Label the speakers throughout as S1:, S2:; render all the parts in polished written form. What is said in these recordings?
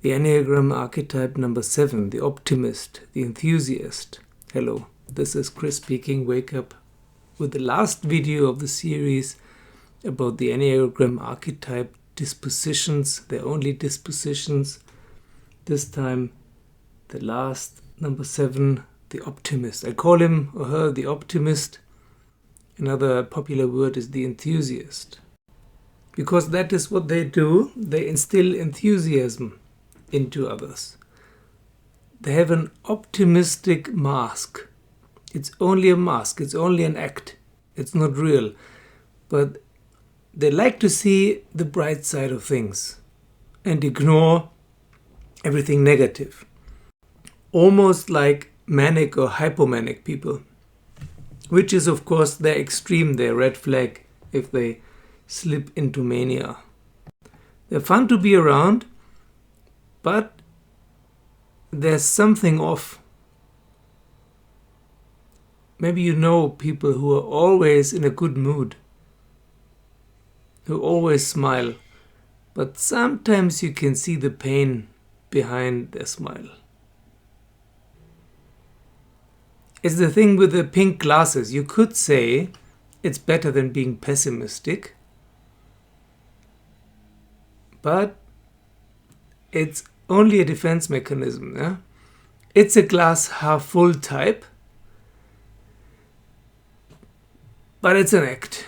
S1: The Enneagram archetype number 7, the optimist, the enthusiast. Hello, this is Chris speaking. Wake up with the last video of the series about the Enneagram archetype dispositions, their only dispositions. This time, the last, number 7, the optimist. I call him or her the optimist. Another popular word is the enthusiast. Because that is what they do. They instill enthusiasm into others. They have an optimistic mask. It's only a mask. It's only an act. It's not real. But they like to see the bright side of things and ignore everything negative. Almost like manic or hypomanic people, which is of course their extreme, their red flag if they slip into mania. They're fun to be around, but there's something off. Maybe you know people who are always in a good mood, who always smile, but sometimes you can see the pain behind their smile. It's the thing with the pink glasses. You could say it's better than being pessimistic, but it's only a defense mechanism. Yeah? It's a glass half full type, but it's an act.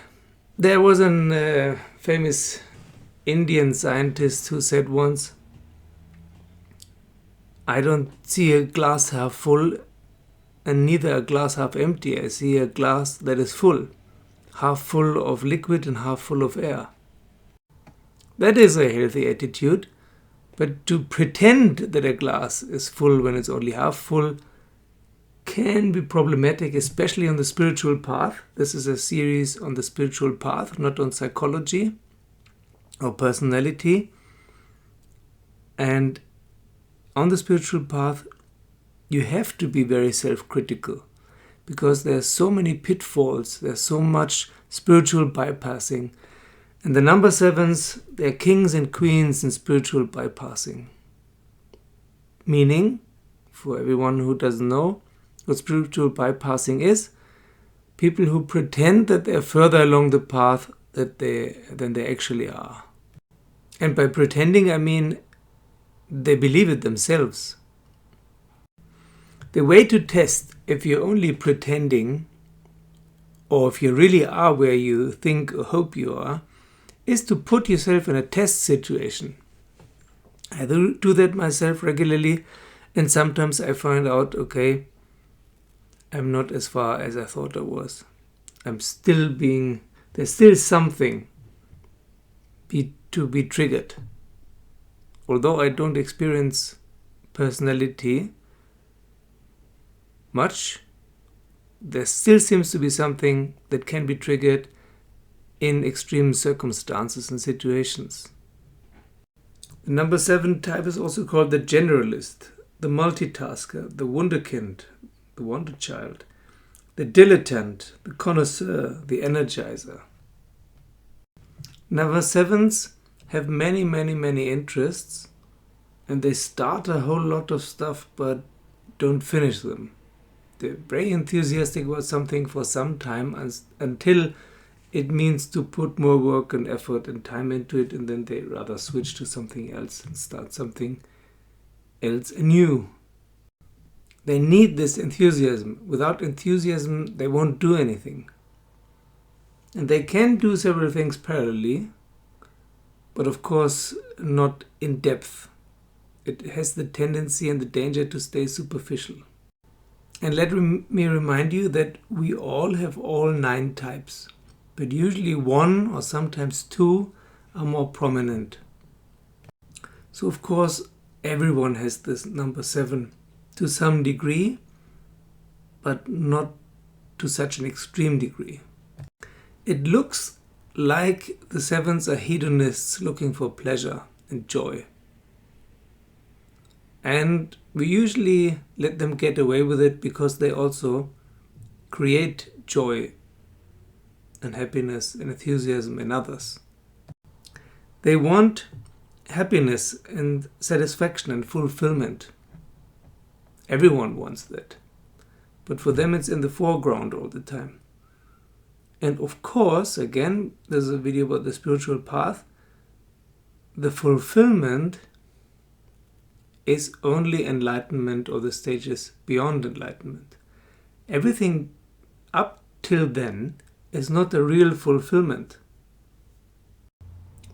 S1: There was a famous Indian scientist who said once, I don't see a glass half full and neither a glass half empty. I see a glass that is full, half full of liquid and half full of air. That is a healthy attitude. But to pretend that a glass is full when it's only half full can be problematic, especially on the spiritual path. This is a series on the spiritual path, not on psychology or personality. And on the spiritual path, you have to be very self-critical because there are so many pitfalls, there's so much spiritual bypassing. And the number 7s, they're kings and queens in spiritual bypassing. Meaning, for everyone who doesn't know what spiritual bypassing is, people who pretend that they're further along the path than they actually are. And by pretending, I mean they believe it themselves. The way to test if you're only pretending, or if you really are where you think or hope you are, is to put yourself in a test situation. I do that myself regularly, and sometimes I find out, okay, I'm not as far as I thought I was. There's still something to be triggered. Although I don't experience personality much, there still seems to be something that can be triggered in extreme circumstances and situations. The number 7 type is also called the generalist, the multitasker, the wunderkind, the wonder child, the dilettante, the connoisseur, the energizer. Number 7s have many, many, many interests, and they start a whole lot of stuff but don't finish them. They're very enthusiastic about something for some time until it means to put more work and effort and time into it, and then they rather switch to something else and start something else anew. They need this enthusiasm. Without enthusiasm, they won't do anything. And they can do several things parallelly, but of course not in depth. It has the tendency and the danger to stay superficial. And let me remind you that we all have all 9 types. But usually 1 or sometimes 2 are more prominent. So of course everyone has this number 7 to some degree, but not to such an extreme degree. It looks like the 7s are hedonists looking for pleasure and joy. And we usually let them get away with it because they also create joy and happiness and enthusiasm in others. They want happiness and satisfaction and fulfillment. Everyone wants that. But for them it's in the foreground all the time. And of course, again, there's a video about the spiritual path. The fulfillment is only enlightenment or the stages beyond enlightenment. Everything up till then is not a real fulfillment.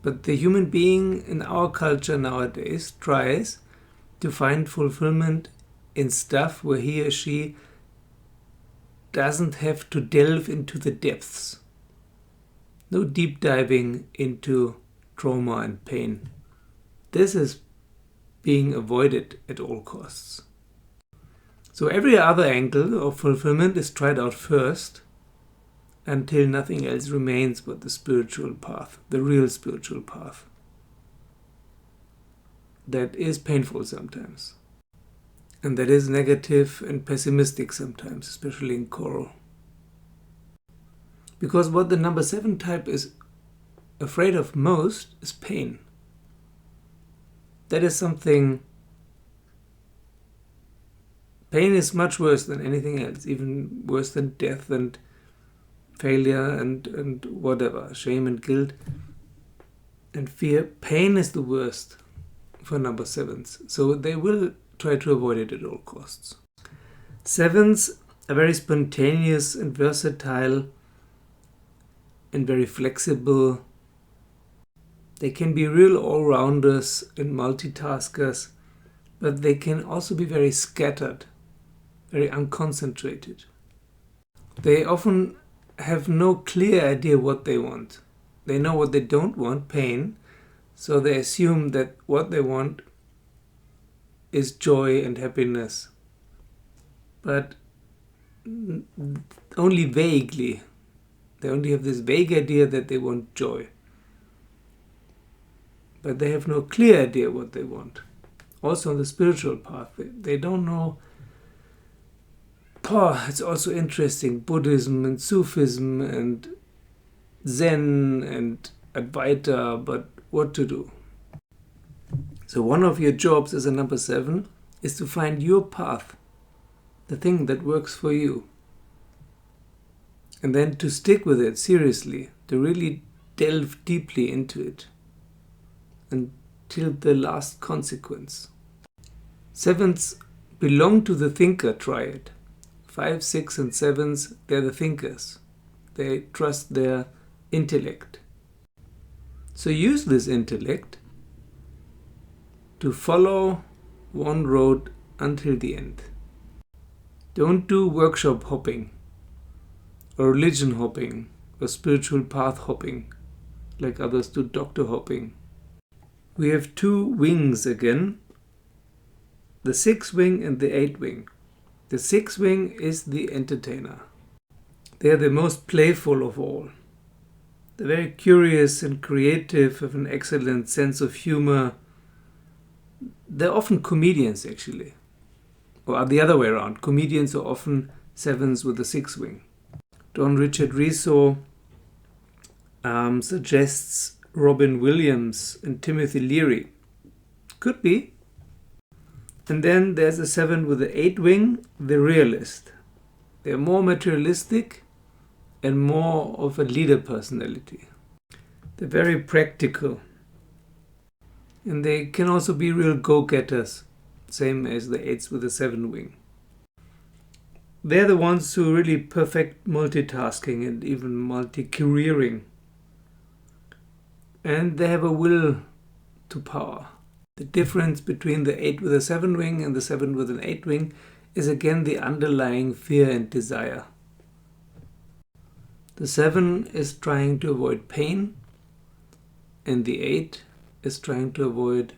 S1: But the human being in our culture nowadays tries to find fulfillment in stuff where he or she doesn't have to delve into the depths. No deep diving into trauma and pain. This is being avoided at all costs. So every other angle of fulfillment is tried out first until nothing else remains but the spiritual path, the real spiritual path. That is painful sometimes. And that is negative and pessimistic sometimes, especially in coral. Because what the number 7 type is afraid of most is pain. That is something. Pain is much worse than anything else, even worse than death and failure and whatever, shame and guilt and fear. Pain is the worst for number 7s. So they will try to avoid it at all costs. 7s are very spontaneous and versatile and very flexible. They can be real all-rounders and multitaskers, but they can also be very scattered, very unconcentrated. They often have no clear idea what they want. They know what they don't want, pain, so they assume that what they want is joy and happiness. But only vaguely. They only have this vague idea that they want joy. But they have no clear idea what they want. Also on the spiritual path, they don't know. It's also interesting, Buddhism and Sufism and Zen and Advaita, but what to do? So one of your jobs as a number 7 is to find your path, the thing that works for you. And then to stick with it seriously, to really delve deeply into it until the last consequence. 7s belong to the thinker triad. 5, 6 and 7s, they're the thinkers. They trust their intellect. So use this intellect to follow one road until the end. Don't do workshop hopping or religion hopping or spiritual path hopping like others do doctor hopping. We have 2 wings again, the 6 wing and the 8 wing. The 6 wing is the entertainer. They are the most playful of all. They're very curious and creative, have an excellent sense of humor. They're often comedians actually. Or the other way around. Comedians are often 7s with the 6 wing. Don Richard Riso suggests Robin Williams and Timothy Leary. Could be. And then there's a 7 with the 8 wing, the realist. They're more materialistic and more of a leader personality. They're very practical. And they can also be real go-getters, same as the 8s with the 7 wing. They're the ones who really perfect multitasking and even multi-careering. And they have a will to power. The difference between the 8 with a 7 wing and the 7 with an 8 wing is again the underlying fear and desire. The 7 is trying to avoid pain, and the 8 is trying to avoid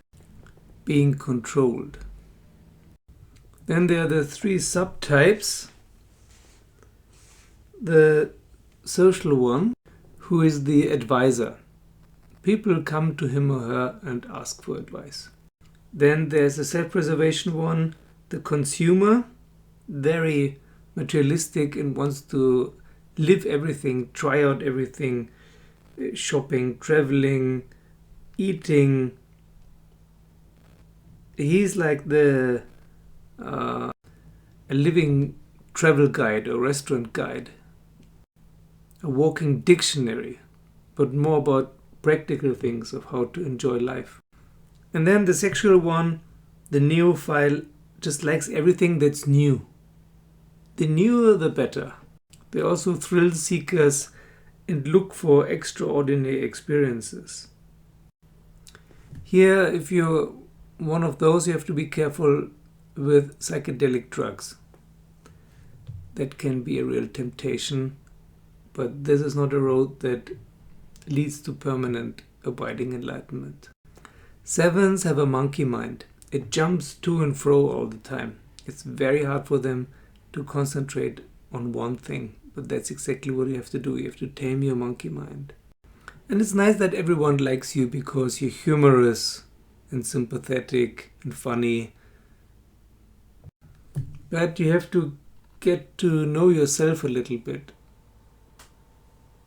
S1: being controlled. Then there are the 3 subtypes. The social one, who is the advisor. People come to him or her and ask for advice. Then there's the self-preservation one, the consumer, very materialistic and wants to live everything, try out everything, shopping, traveling, eating, He's like a living travel guide or restaurant guide, a walking dictionary, but more about practical things of how to enjoy life. And then the sexual one, the neophile, just likes everything that's new. The newer the better. They're also thrill seekers and look for extraordinary experiences. Here, if you're one of those, you have to be careful with psychedelic drugs. That can be a real temptation, but this is not a road that leads to permanent abiding enlightenment. Sevens have a monkey mind. It jumps to and fro all the time. It's very hard for them to concentrate on one thing, but that's exactly what you have to do. You have to tame your monkey mind. And it's nice that everyone likes you because you're humorous and sympathetic and funny. But you have to get to know yourself a little bit.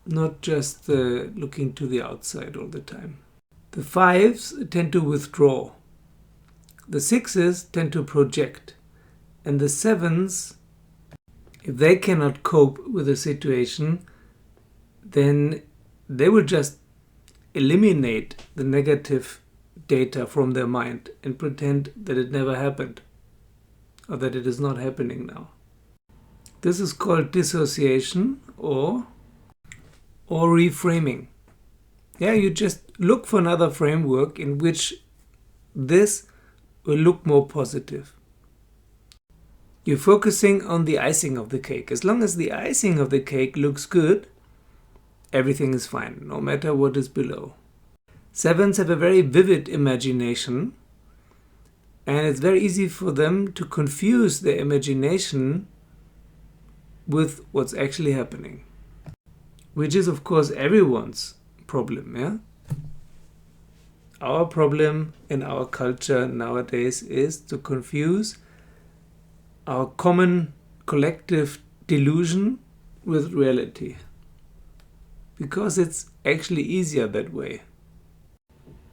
S1: Not just looking to the outside all the time. The fives tend to withdraw. The sixes tend to project. And the sevens, if they cannot cope with a situation, then they will just eliminate the negative data from their mind and pretend that it never happened or that it is not happening now. This is called dissociation or reframing. Yeah, you just look for another framework in which this will look more positive. You're focusing on the icing of the cake. As long as the icing of the cake looks good, everything is fine, no matter what is below. Sevens have a very vivid imagination, and it's very easy for them to confuse their imagination with what's actually happening. Which is, of course, everyone's problem, yeah? Our problem in our culture nowadays is to confuse our common collective delusion with reality. Because it's actually easier that way.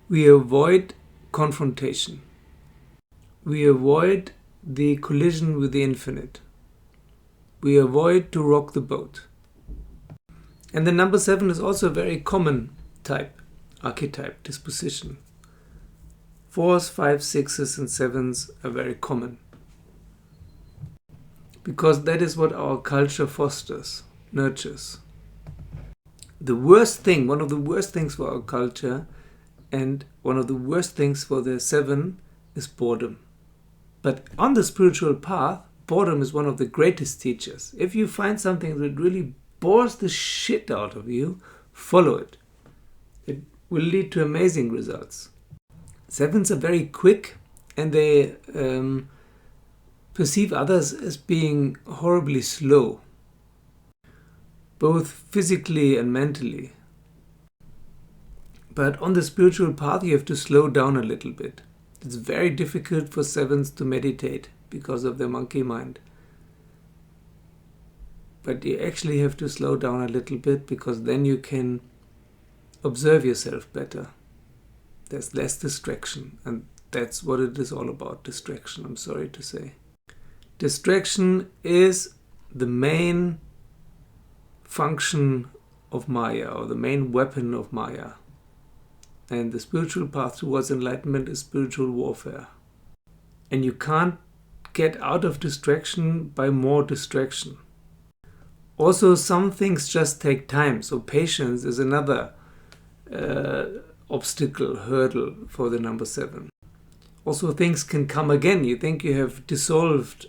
S1: We avoid confrontation. We avoid the collision with the infinite. We avoid to rock the boat. And the number 7 is also a very common type, archetype, disposition. 4s, 5s, 6s and 7s are very common. Because that is what our culture fosters, nurtures. The worst thing, one of the worst things for our culture and one of the worst things for the 7 is boredom. But on the spiritual path, boredom is one of the greatest teachers. If you find something that really bores the shit out of you, follow it. It will lead to amazing results. 7s are very quick and they perceive others as being horribly slow, both physically and mentally. But on the spiritual path, you have to slow down a little bit. It's very difficult for 7s to meditate because of their monkey mind. But you actually have to slow down a little bit because then you can observe yourself better. There's less distraction, and that's what it is all about, distraction, I'm sorry to say. Distraction is the main function of Maya, or the main weapon of Maya. And the spiritual path towards enlightenment is spiritual warfare. And you can't get out of distraction by more distraction. Also, some things just take time. So patience is another obstacle, hurdle for the number 7. Also, things can come again. You think you have dissolved,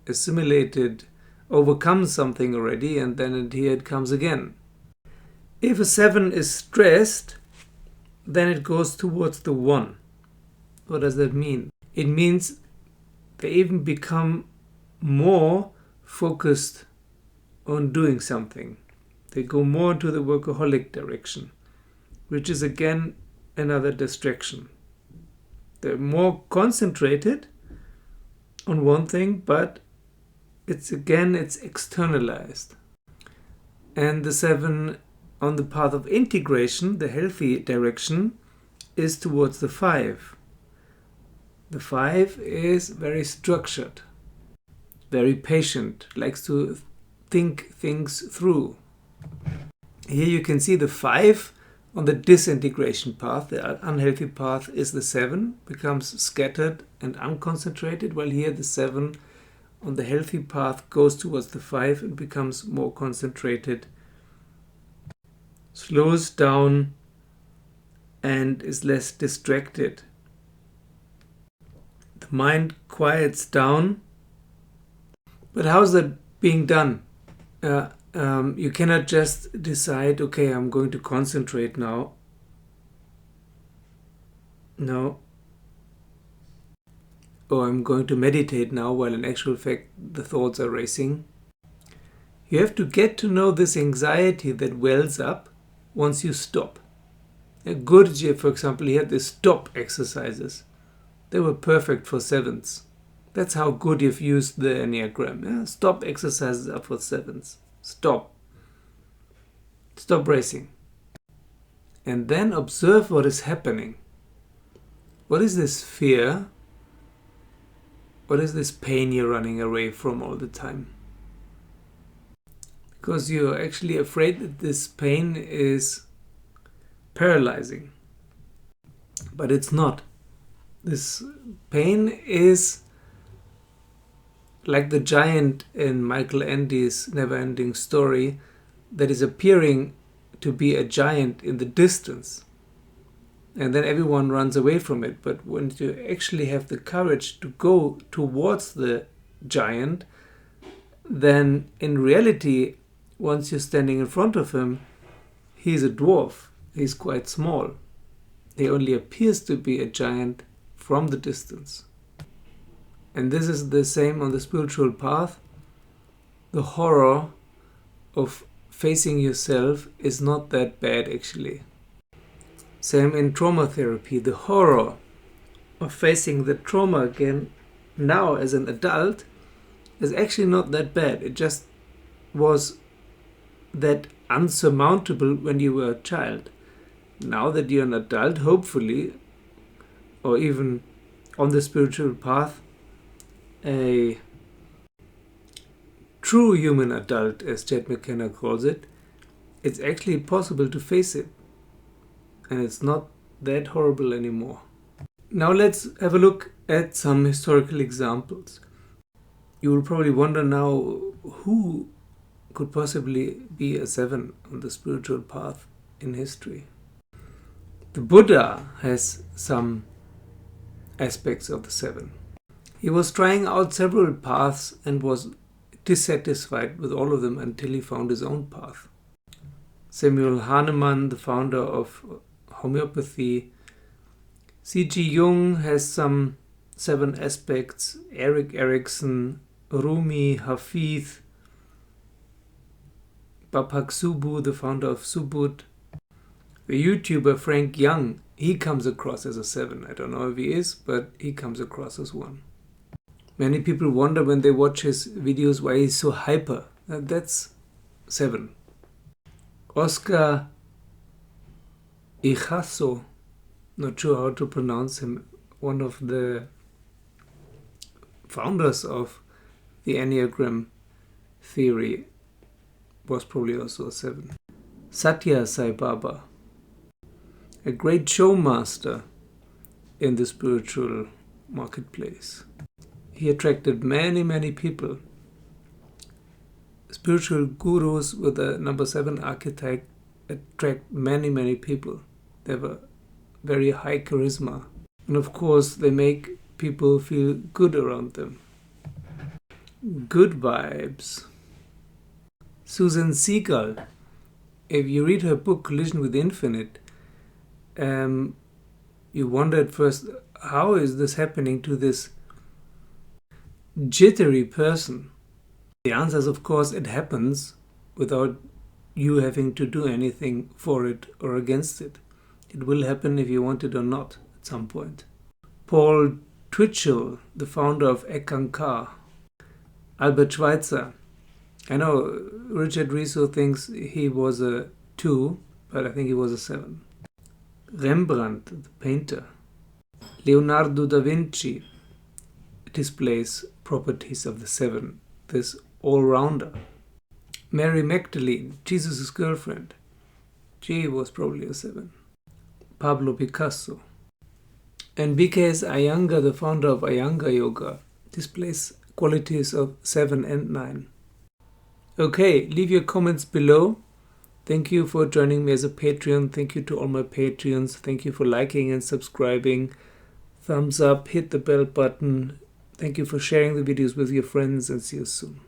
S1: assimilated, overcome something already, and then here it comes again. If a 7 is stressed, then it goes towards the 1. What does that mean? It means they even become more focused on doing something. They go more into the workaholic direction, which is again another distraction. They're more concentrated on one thing, but it's externalized. And the 7 on the path of integration, the healthy direction, is towards the 5. The 5 is very structured, very patient, likes to think things through. Here you can see the 5 on the disintegration path. The unhealthy path is the 7, becomes scattered and unconcentrated, while here the 7 on the healthy path goes towards the 5 and becomes more concentrated, slows down and is less distracted. The mind quiets down. But how's that being done? You cannot just decide, okay, I'm going to concentrate now. No. Or I'm going to meditate now, while in actual fact the thoughts are racing. You have to get to know this anxiety that wells up once you stop. Gurdjieff, for example, he had the stop exercises. They were perfect for 7s. That's how Gurdjieff used the Enneagram. Yeah? Stop exercises are for 7s. Stop. Stop racing. And then observe what is happening. What is this fear? What is this pain you're running away from all the time? Because you're actually afraid that this pain is paralyzing. But it's not. This pain is like the giant in Michael Ende's never-ending story that is appearing to be a giant in the distance. And then everyone runs away from it. But when you actually have the courage to go towards the giant, then in reality, once you're standing in front of him, he's a dwarf. He's quite small. He only appears to be a giant from the distance. And this is the same on the spiritual path. The horror of facing yourself is not that bad, actually. Same in trauma therapy. The horror of facing the trauma again now as an adult is actually not that bad. It just was that unsurmountable when you were a child. Now that you're an adult, hopefully, or even on the spiritual path, a true human adult, as Chad McKenna calls it, it's actually possible to face it. And it's not that horrible anymore. Now let's have a look at some historical examples. You will probably wonder now, who could possibly be a 7 on the spiritual path in history? The Buddha has some aspects of the 7. He was trying out several paths and was dissatisfied with all of them until he found his own path. Samuel Hahnemann, the founder of homeopathy. C.G. Jung has some 7 aspects. Erik Erikson, Rumi, Hafid, Bapak Subu, the founder of Subud. The YouTuber Frank Young, he comes across as a 7. I don't know if he is, but he comes across as one. Many people wonder when they watch his videos why he's so hyper. That's 7. Oscar Ichazo, not sure how to pronounce him, one of the founders of the Enneagram theory, was probably also a 7. Satya Sai Baba, a great showmaster in the spiritual marketplace. He attracted many people. Spiritual gurus with a number 7 archetype attract many people. They have a very high charisma. And of course, they make people feel good around them. Good vibes. Susan Seagull. If you read her book, Collision with the Infinite, you wonder at first, how is this happening to this jittery person? The answer is, of course, it happens without you having to do anything for it or against it. It will happen if you want it or not at some point. Paul Twitchell, the founder of Ekankar. Albert Schweitzer. I know Richard Riso thinks he was a 2, but I think he was a 7. Rembrandt, the painter. Leonardo da Vinci displays properties of the 7, this all-rounder. Mary Magdalene, Jesus' girlfriend, she was probably a 7. Pablo Picasso. And B.K.S. Iyengar, the founder of Iyengar Yoga, displays qualities of 7 and 9. Okay, leave your comments below. Thank you for joining me as a Patreon. Thank you to all my Patreons. Thank you for liking and subscribing. Thumbs up, hit the bell button. Thank you for sharing the videos with your friends, and see you soon.